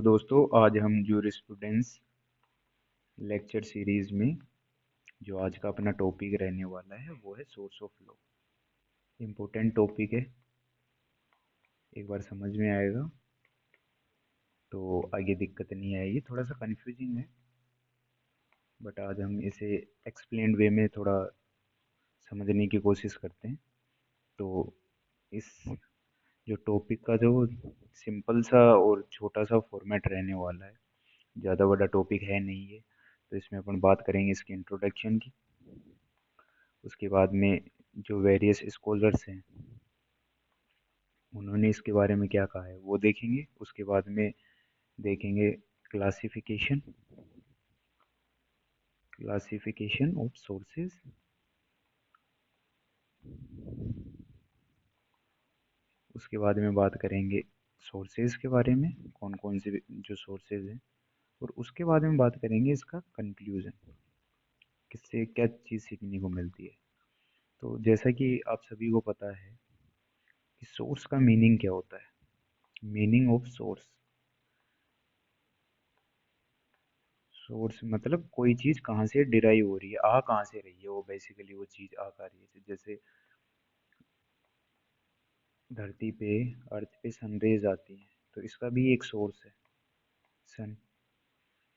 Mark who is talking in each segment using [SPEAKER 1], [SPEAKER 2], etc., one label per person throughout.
[SPEAKER 1] तो दोस्तों आज हम जूरिस्प्रूडेंस लेक्चर सीरीज में जो आज का अपना टॉपिक रहने वाला है वो है source of law. Important topic है, एक बार समझ में आएगा तो आगे दिक्कत नहीं आएगी। थोड़ा सा कंफ्यूजिंग है बट आज हम इसे एक्सप्लेन्ड वे में थोड़ा समझने की कोशिश करते हैं। तो इस जो टॉपिक का जो सिंपल सा और छोटा सा फॉर्मेट रहने वाला है, ज़्यादा बड़ा टॉपिक है नहीं है। तो इसमें अपन बात करेंगे इसकी इंट्रोडक्शन की, उसके बाद में जो वेरियस स्कॉलर्स हैं उन्होंने इसके बारे में क्या कहा है वो देखेंगे। उसके बाद में देखेंगे क्लासिफिकेशन क्लासिफिकेशन ऑफ सोर्सेज। उसके बाद में बात करेंगे सोर्सेज के बारे में, कौन कौन से जो सोर्सेज हैं। और उसके बाद में बात करेंगे इसका कंक्लूजन, किससे क्या चीज़ सीखने को मिलती है। तो जैसा कि आप सभी को पता है कि सोर्स का मीनिंग क्या होता है। मीनिंग ऑफ सोर्स, सोर्स मतलब कोई चीज़ कहाँ से डिराइव हो रही है, आ कहाँ से रही है, वो बेसिकली वो चीज़ आ कहाँ रही है। जैसे धरती पे, अर्थ पे सनरेज आती हैं तो इसका भी एक सोर्स है सन।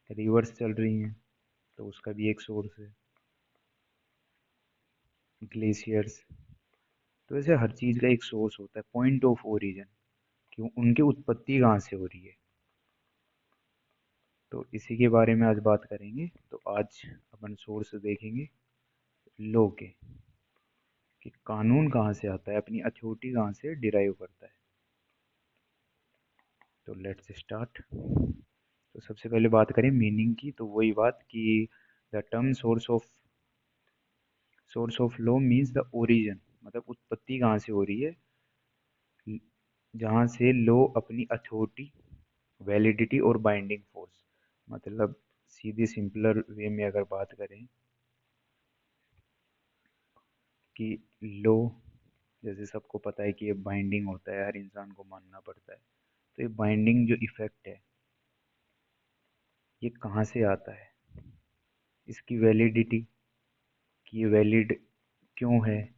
[SPEAKER 1] रिवर्स चल रही हैं तो उसका भी एक सोर्स है ग्लेशियर्स। तो ऐसे हर चीज़ का एक सोर्स होता है, पॉइंट ऑफ ओरिजिन, क्यों उनकी उत्पत्ति कहाँ से हो रही है। तो इसी के बारे में आज बात करेंगे। तो आज अपन सोर्स देखेंगे लॉ के, कि कानून कहाँ से आता है, अपनी अथॉरिटी कहाँ से डिराइव करता है। तो लेट्स स्टार्ट। तो सबसे पहले बात करें मीनिंग की, तो वही बात कि the term source of law means the origin, मतलब उत्पत्ति कहाँ से हो रही है, जहाँ से लॉ अपनी अथॉरिटी, वैलिडिटी और बाइंडिंग फोर्स, मतलब सीधी सिंपलर वे में अगर बात करें कि लॉ, जैसे सबको पता है कि ये बाइंडिंग होता है, हर इंसान को मानना पड़ता है। तो ये बाइंडिंग जो इफेक्ट है ये कहाँ से आता है, इसकी वैलिडिटी, कि ये वैलिड क्यों है,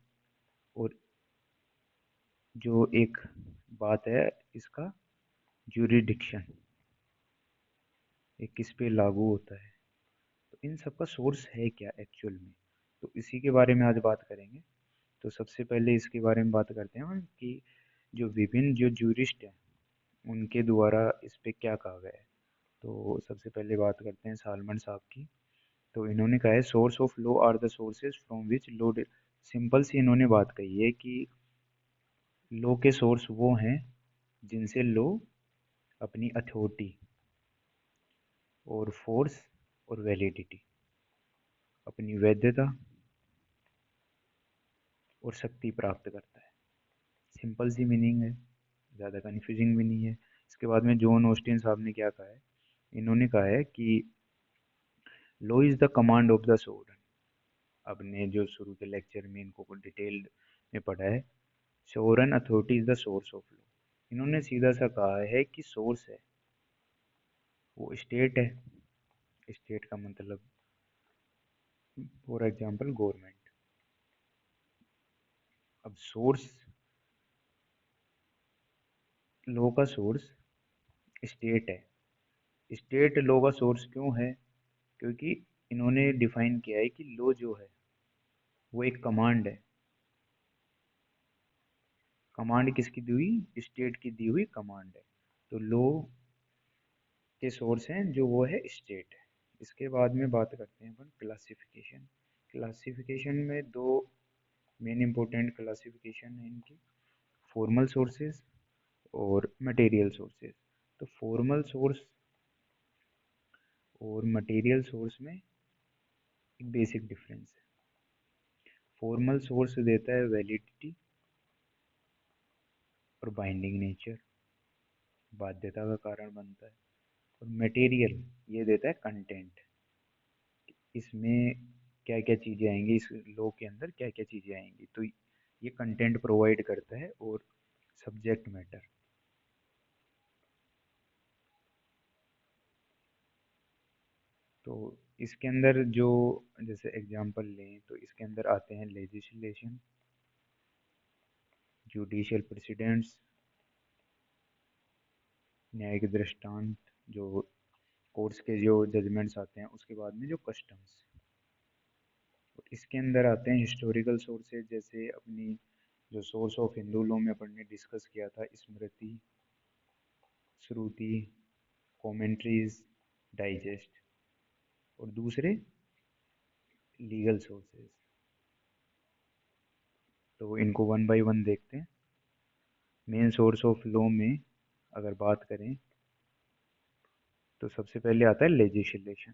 [SPEAKER 1] और जो एक बात है इसका ज्यूरिडिक्शन, ये किस पे लागू होता है। तो इन सब का सोर्स है क्या एक्चुअल में, तो इसी के बारे में आज बात करेंगे। तो सबसे पहले इसके बारे में बात करते हैं हम कि जो विभिन्न जो ज्यूरिस्ट हैं उनके द्वारा इस पे क्या कहा गया है। तो सबसे पहले बात करते हैं सालमन साहब की। तो इन्होंने कहा है source of law are the sources from which law, simple सी इन्होंने बात कही है कि लॉ के सोर्स वो हैं जिनसे लॉ अपनी अथॉरिटी और फोर्स और वैलिडिटी, अपनी वैधता और शक्ति प्राप्त करता है। सिंपल सी मीनिंग है, ज़्यादा कन्फ्यूजिंग भी नहीं है। इसके बाद में जॉन ऑस्टिन साहब ने क्या कहा है, इन्होंने कहा है कि law is the command of the sovereign. आपने जो शुरू के लेक्चर में इनको डिटेल्ड में पढ़ा है, sovereign authority is the source of law. इन्होंने सीधा सा कहा है कि सोर्स है वो स्टेट है। स्टेट का मतलब फॉर एग्जांपल गवर्नमेंट। अब सोर्स, लॉ का सोर्स स्टेट है। स्टेट लॉ का सोर्स क्यों है, क्योंकि इन्होंने डिफाइन किया है कि लॉ जो है वो एक कमांड है। कमांड किसकी दी हुई, स्टेट की दी हुई कमांड है। तो लॉ के सोर्स हैं जो वो है स्टेट है। इसके बाद में बात करते हैं अपन क्लासिफिकेशन। क्लासिफिकेशन में दो मेन इंपॉर्टेंट क्लासिफिकेशन है इनकी, फॉर्मल सोर्सेज और मटेरियल सोर्सेज। तो फॉर्मल सोर्स और मटेरियल सोर्स में एक बेसिक डिफरेंस है। फॉर्मल सोर्स देता है वैलिडिटी और बाइंडिंग नेचर, बाध्यता का कारण बनता है। और मटेरियल ये देता है कंटेंट, इसमें क्या क्या चीज़ें आएंगी, इस लॉ के अंदर क्या क्या चीज़ें आएंगी। तो ये कंटेंट प्रोवाइड करता है। और सब्जेक्ट मैटर, तो इसके अंदर जो, जैसे एग्जांपल लें तो इसके अंदर आते हैं लेजिस्लेशन, जुडिशियल प्रेसिडेंट्स, न्यायिक दृष्टांत, जो कोर्ट्स के जो जजमेंट्स आते हैं, उसके बाद में जो कस्टम्स। इसके अंदर आते हैं हिस्टोरिकल सोर्सेज, जैसे अपनी जो सोर्स ऑफ हिंदू लॉ में अपन ने डिस्कस किया था, स्मृति, श्रुति, कमेंट्रीज, डाइजेस्ट। और दूसरे लीगल सोर्सेज। तो इनको वन बाय वन देखते हैं। मेन सोर्स ऑफ लॉ में अगर बात करें तो सबसे पहले आता है लेजिस्लेशन।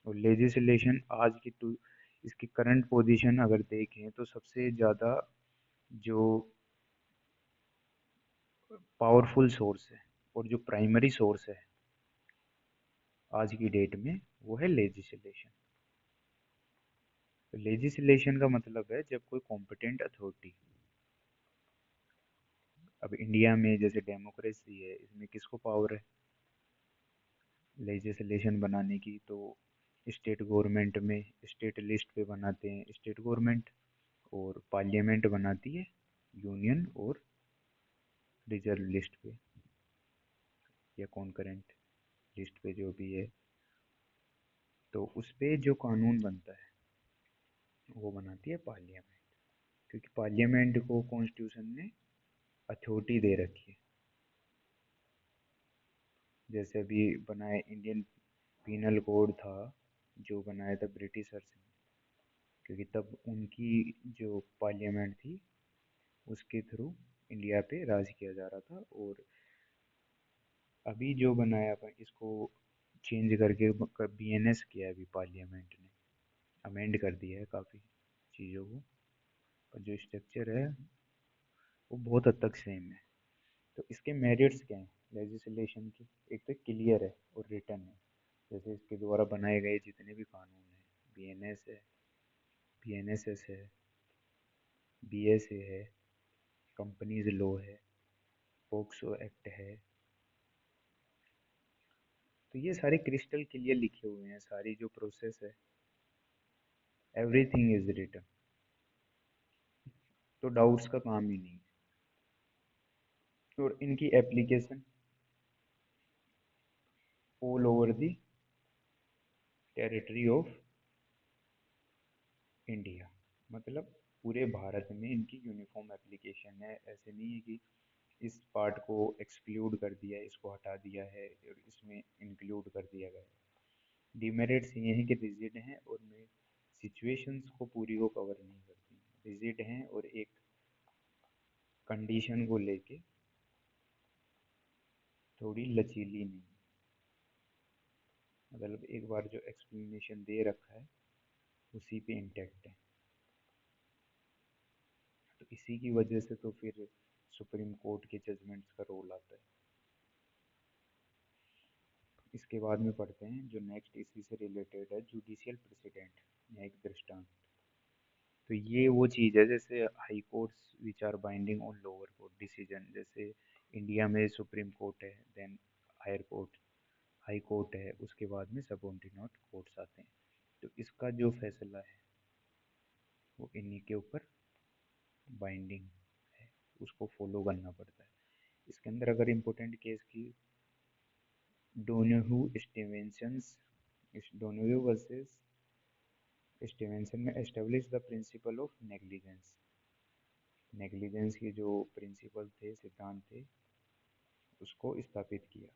[SPEAKER 1] और लेजिस्लेशन आज की टू इसकी करंट पोजीशन अगर देखें तो सबसे ज़्यादा जो पावरफुल सोर्स है और जो प्राइमरी सोर्स है आज की डेट में, वो है लेजिस्लेशन। तो लेजिस्लेशन का मतलब है जब कोई कॉम्पिटेंट अथॉरिटी, अब इंडिया में जैसे डेमोक्रेसी है, इसमें किसको पावर है लेजिस्लेशन बनाने की? तो स्टेट गवर्नमेंट में, स्टेट लिस्ट पे बनाते हैं स्टेट गवर्नमेंट, और पार्लियामेंट बनाती है यूनियन और रिजर्व लिस्ट पे या कॉन्करेंट लिस्ट पे, जो भी है। तो उस पे जो कानून बनता है वो बनाती है पार्लियामेंट, क्योंकि पार्लियामेंट को कॉन्स्टिट्यूशन ने अथॉरिटी दे रखी है। जैसे अभी बनाए इंडियन पीनल कोड था, जो बनाया था ब्रिटिशर्स ने, क्योंकि तब उनकी जो पार्लियामेंट थी उसके थ्रू इंडिया पे राज किया जा रहा था। और अभी जो बनाया अपन इसको चेंज करके बीएनएस किया है अभी पार्लियामेंट ने, अमेंड कर दिया है काफ़ी चीज़ों को, और जो स्ट्रक्चर है वो बहुत हद तक सेम है। तो इसके मेरिट्स क्या हैं लेजिस्लेशन की? एक तो क्लियर है और रिटर्न है, जैसे इसके द्वारा बनाए गए जितने भी कानून हैं, बीएनएस है, बीएनएसएस है, बीएसए है, कंपनीज लॉ है, पोक्सो एक्ट है, तो ये सारे क्रिस्टल क्लियर लिखे हुए हैं। सारी जो प्रोसेस है, एवरीथिंग इज रिटन, तो डाउट्स का काम ही नहीं है। और इनकी application all over the territory of India, मतलब पूरे भारत में इनकी यूनिफॉर्म एप्लीकेशन है। ऐसे नहीं है कि इस पार्ट को एक्सक्लूड कर दिया है, इसको हटा दिया है और इसमें इंक्लूड कर दिया गया है। डिमेरिट्स ये हैं कि रिजिड हैं और में सिचुएशंस को पूरी को कवर नहीं करती, रिजिड हैं और एक कंडीशन को लेके थोड़ी लचीली नहीं, मतलब एक बार जो एक्सप्लेनेशन दे रखा है उसी पे इंटेक्ट है। तो इसी की वजह से तो फिर सुप्रीम कोर्ट के जजमेंट्स का रोल आता है। इसके बाद में पढ़ते हैं जो नेक्स्ट इसी से रिलेटेड है, जुडिशियल प्रेसिडेंट, न्यायिक दृष्टांत। तो ये वो चीज़ है जैसे high courts which are binding on lower court decision. जैसे इंडिया में सुप्रीम कोर्ट है, then higher court, high court है, उसके बाद में सबऑर्डिनेट कोर्ट्स आते हैं। तो इसका जो फैसला है वो इन्हीं के ऊपर बाइंडिंग है, उसको फॉलो करना पड़ता है। इसके अंदर अगर इम्पोर्टेंट केस की, डोनोहू स्टीवेंसन्स, डोनोहू वर्सेस स्टीवेंसन में establish the principle of negligence. Negligence के जो प्रिंसिपल थे, सिद्धांत थे, उसको स्थापित किया।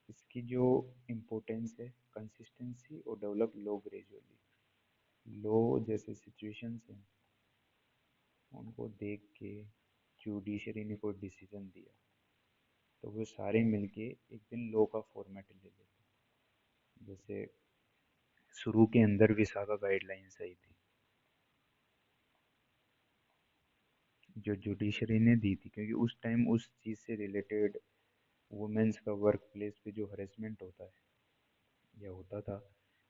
[SPEAKER 1] इसकी जो इम्पोर्टेंस है, कंसिस्टेंसी और डेवलप लॉ ग्रेजुअली। लॉ जैसे सिचुएशंस हैं उनको देख के जुडिशरी ने कोई डिसीजन दिया तो वो सारे मिलके एक दिन लॉ का फॉर्मेट ले लेते हैं। जैसे शुरू के अंदर विसाखा गाइडलाइंस आई थी जो जुडिशरी ने दी थी, क्योंकि उस टाइम उस चीज़ से रिलेटेड वुमेन्स का वर्क प्लेस पे जो हरेसमेंट होता है या होता था,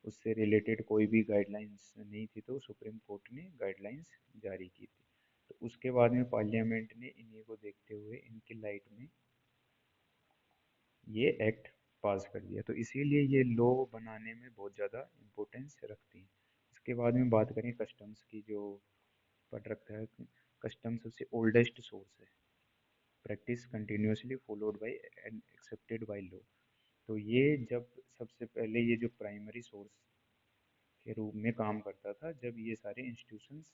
[SPEAKER 1] उससे रिलेटेड कोई भी गाइडलाइंस नहीं थी, तो सुप्रीम कोर्ट ने गाइडलाइंस जारी की थी। तो उसके बाद में पार्लियामेंट ने इन्हीं को देखते हुए इनकी लाइट में ये एक्ट पास कर दिया, तो इसीलिए ये लॉ बनाने में बहुत ज़्यादा इम्पोर्टेंस रखती हैं। इसके बाद में बात करें कस्टम्स की, जो पढ़ रखा है। कस्टम सबसे ओल्डेस्ट सोर्स है, practice continuously followed by and accepted by law. तो ये जब सबसे पहले ये जो प्राइमरी सोर्स के रूप में काम करता था, जब ये सारे इंस्टीट्यूशंस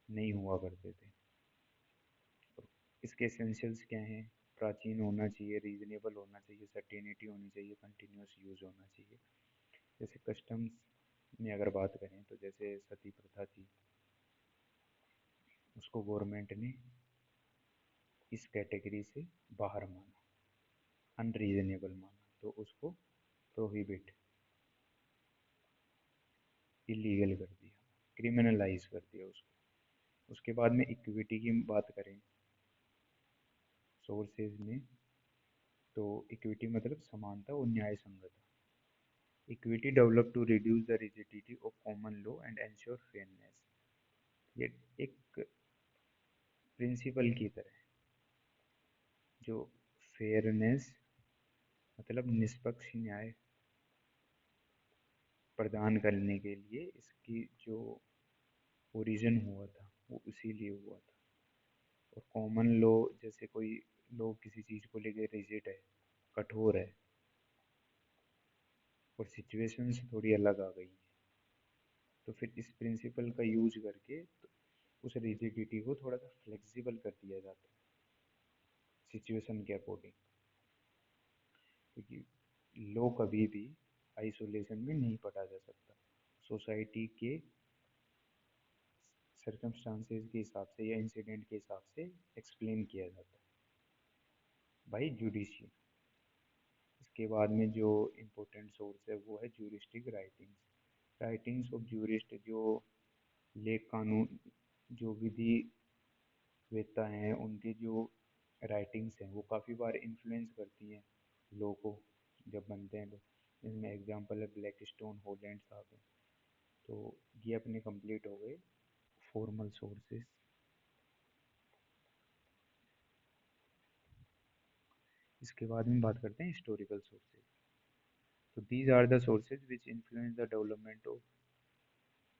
[SPEAKER 1] नहीं हुआ करते थे। इसके एसेंशियल्स क्या हैं? प्राचीन होना चाहिए, रीजनेबल होना चाहिए, सर्टेनिटी होनी चाहिए, कंटिन्यूस यूज होना चाहिए। जैसे कस्टम्स में अगर बात करें तो जैसे सती प्रथा थी, उसको गवर्नमेंट ने इस कैटेगरी से बाहर माना, अनरीजनेबल माना, तो उसको प्रोहिबिट, इलीगल कर दिया, क्रिमिनलाइज कर दिया उसको। उसके बाद में इक्विटी की बात करें सोर्सेज में, तो इक्विटी मतलब समानता और न्याय संगतता। Equity develop to reduce the rigidity of common law and ensure fairness. ये एक प्रिंसिपल की तरह है, जो फेयरनेस मतलब निष्पक्ष न्याय प्रदान करने के लिए इसकी जो ओरिजिन हुआ था वो इसीलिए हुआ था। और कॉमन लॉ, जैसे कोई लोग किसी चीज़ को लेकर रिजिड है, कठोर है, और सिचुएशंस थोड़ी अलग आ गई हैं, तो फिर इस प्रिंसिपल का यूज करके तो उस रिजिडिटी को थोड़ा सा फ्लेक्सिबल कर दिया जाता है सिचुएशन के अकॉर्डिंग। क्योंकि लॉ कभी भी आइसोलेशन में नहीं पढ़ा जा सकता, सोसाइटी के सर्कमस्टांसेस के हिसाब से या इंसिडेंट के हिसाब से एक्सप्लेन किया जाता है बाई जुडिशियल। इसके बाद में जो इम्पोर्टेंट सोर्स है वो है juristic writings. Writings of jurist, जो लेख कानून, जो विधि वेत्ता हैं, उनकी जो राइटिंग्स हैं वो काफ़ी बार इन्फ्लुएंस करती हैं लॉ को जब बनते हैं लोग। इसमें एग्जांपल है ब्लैक स्टोन, हॉलैंड साहब हैं। तो ये अपने कंप्लीट हो गए फॉर्मल सोर्सेस। इसके बाद में बात करते हैं हिस्टोरिकल सोर्सेज। तो these are the sources which influence the development of,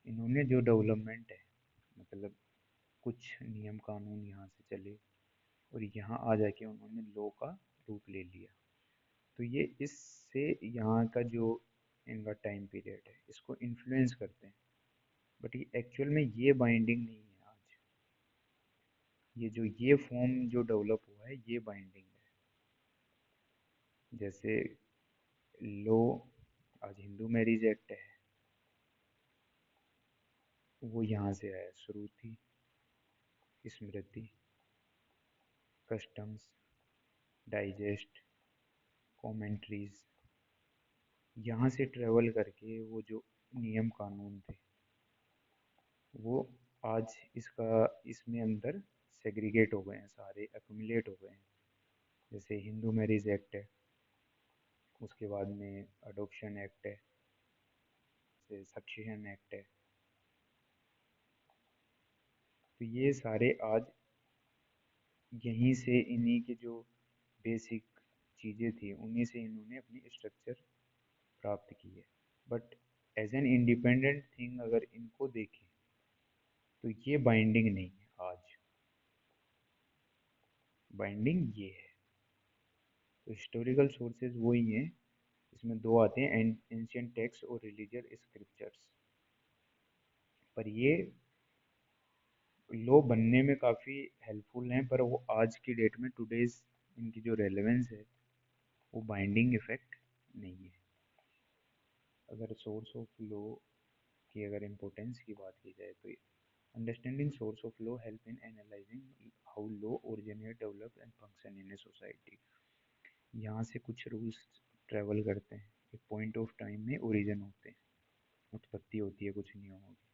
[SPEAKER 1] इन्होंने जो डेवलपमेंट है, मतलब कुछ नियम कानून यहाँ से चले और यहाँ आ जाके उन्होंने लॉ का रूप ले लिया। तो ये इससे यहाँ का जो इनका टाइम पीरियड है इसको इन्फ्लुएंस करते हैं, बट ये एक्चुअल में ये बाइंडिंग नहीं है आज। ये फॉर्म जो डेवलप हुआ है ये बाइंडिंग है। जैसे लॉ, आज हिंदू मैरिज एक्ट है, वो यहाँ से आया, श्रुति, स्मृति, कस्टम्स, डाइजेस्ट, कमेंट्रीज, यहाँ से ट्रेवल करके वो जो नियम कानून थे वो आज इसका इसमें अंदर सेग्रीगेट हो गए हैं, सारे एक्यूमुलेट हो गए हैं। जैसे हिंदू मैरिज एक्ट है, उसके बाद में अडॉप्शन एक्ट है, जैसे सक्सेशन एक्ट है। तो ये सारे आज यहीं से, इन्हीं के जो बेसिक चीज़ें थी उन्हीं से इन्होंने अपनी स्ट्रक्चर प्राप्त की है। But as an independent thing अगर इनको देखें तो ये बाइंडिंग नहीं है आज, बाइंडिंग ये है। तो हिस्टोरिकल सोर्सेज वही हैं, इसमें दो आते हैं, एंशियंट टेक्स्ट और रिलीजियस स्क्रिप्चर्स। पर ये लॉ बनने में काफ़ी हेल्पफुल हैं, पर वो आज की डेट में टुडेज इनकी जो रेलेवेंस है वो बाइंडिंग इफेक्ट नहीं है। अगर सोर्स ऑफ लॉ की अगर इम्पोर्टेंस की बात की जाए तो understanding source of law help in analysing how law originate, develop and function in a society. यहाँ से कुछ रूल्स ट्रेवल करते हैं, एक पॉइंट ऑफ टाइम में ओरिजिन होते हैं, उत्पत्ति होती है कुछ नियमों की,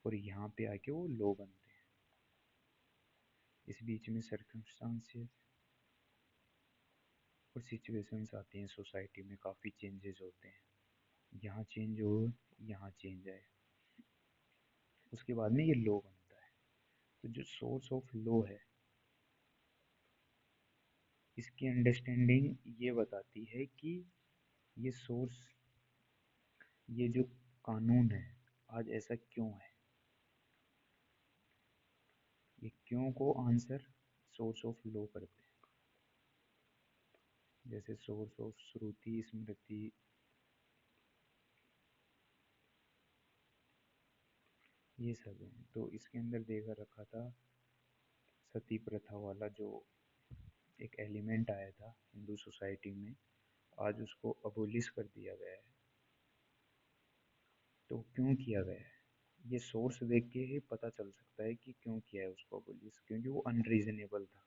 [SPEAKER 1] और यहाँ पे आके वो लॉ बनते हैं। इस बीच में सर्कमस्टांसेस और सिचुएशंस आती हैं, सोसाइटी में काफ़ी चेंजेस होते हैं, यहाँ चेंज हो, यहाँ चेंज आए, उसके बाद में ये लॉ बनता है। तो जो सोर्स ऑफ लॉ है, इसकी अंडरस्टैंडिंग ये बताती है कि ये सोर्स, ये जो कानून है आज ऐसा क्यों है, ये क्यों को आंसर सोर्स ऑफ लॉ करते हैं। जैसे सोर्स ऑफ श्रुति स्मृति, ये सब है। तो इसके अंदर देखा रखा था सती प्रथा वाला जो एक एलिमेंट आया था हिंदू सोसाइटी में, आज उसको अबोलिश कर दिया गया है। तो क्यों किया गया है, ये सोर्स देख के ही पता चल सकता है कि क्यों किया है उसको अबोलिश, क्योंकि वो अनरीजनेबल था।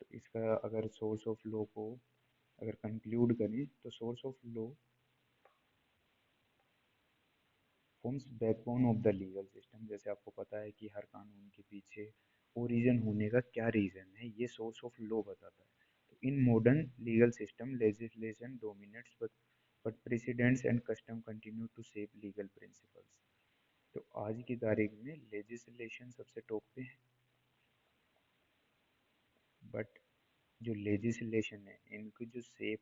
[SPEAKER 1] तो इसका अगर सोर्स ऑफ लॉ को अगर कंक्लूड करें तो source of law forms backbone of the legal system. जैसे आपको पता है कि हर कानून के पीछे ओरिजिन होने का क्या रीजन है, ये सोर्स ऑफ लॉ बताता है। तो in modern legal system legislation dominates but precedents and custom continue to shape legal principles. तो आज की तारीख में लेजिस्लेशन सबसे टॉप पे है, बट जो लेजिस्लेशन है इनकी जो शेप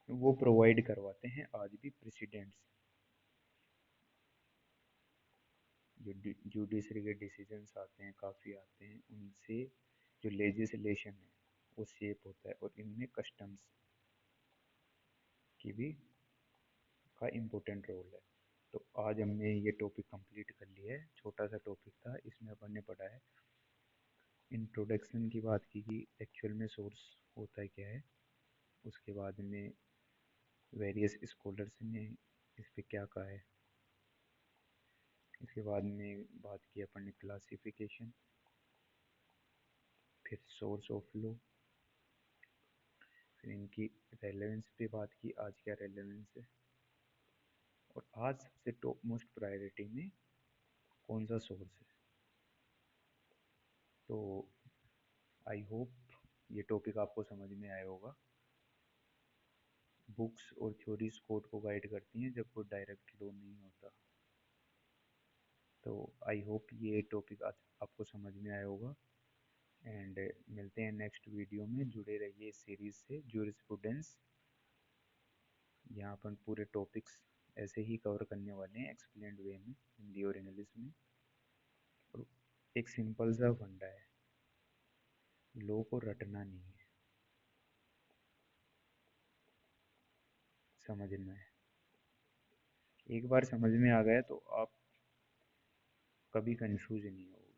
[SPEAKER 1] वो प्रोवाइड करवाते हैं आज भी प्रेसिडेंट्स। जो जुडिशरी के डिसीजंस आते हैं, काफ़ी आते हैं, उनसे जो लेजिस्लेशन है वो शेप होता है। और इनमें कस्टम्स की भी का इम्पोर्टेंट रोल है। तो आज हमने ये टॉपिक कंप्लीट कर लिया है, छोटा सा टॉपिक था, इसमें अपन ने पढ़ा है इंट्रोडक्शन की बात की कि एक्चुअल में सोर्स होता है क्या है। उसके बाद में वेरियस स्कॉलर्स ने इस पे क्या कहा है। इसके बाद में बात की अपन ने क्लासिफिकेशन, फिर सोर्स ऑफ लॉ, फिर इनकी रेलेवेंस पे बात की, आज क्या रेलेवेंस है, और आज सबसे टॉप मोस्ट प्रायोरिटी में कौन सा सोर्स है। तो आई होप ये टॉपिक आपको समझ में आया होगा। बुक्स और थ्योरीज कोर्ट को गाइड करती हैं जब कोई डायरेक्ट लॉ नहीं होता। तो आई होप ये टॉपिक आज आपको समझ में आया होगा। एंड मिलते हैं नेक्स्ट वीडियो में, जुड़े रहिए इस सीरीज से जूरिस्प्रूडेंस। यहाँ अपन पूरे टॉपिक्स ऐसे ही कवर करने वाले हैं एक्सप्लेन्ड वे में, हिंदी और इंग्लिश में। और एक सिंपल सा फंडा है, लॉ को रटना नहीं है, समझना है। एक बार समझ में आ गया तो आप कभी कंफ्यूज नहीं होगे।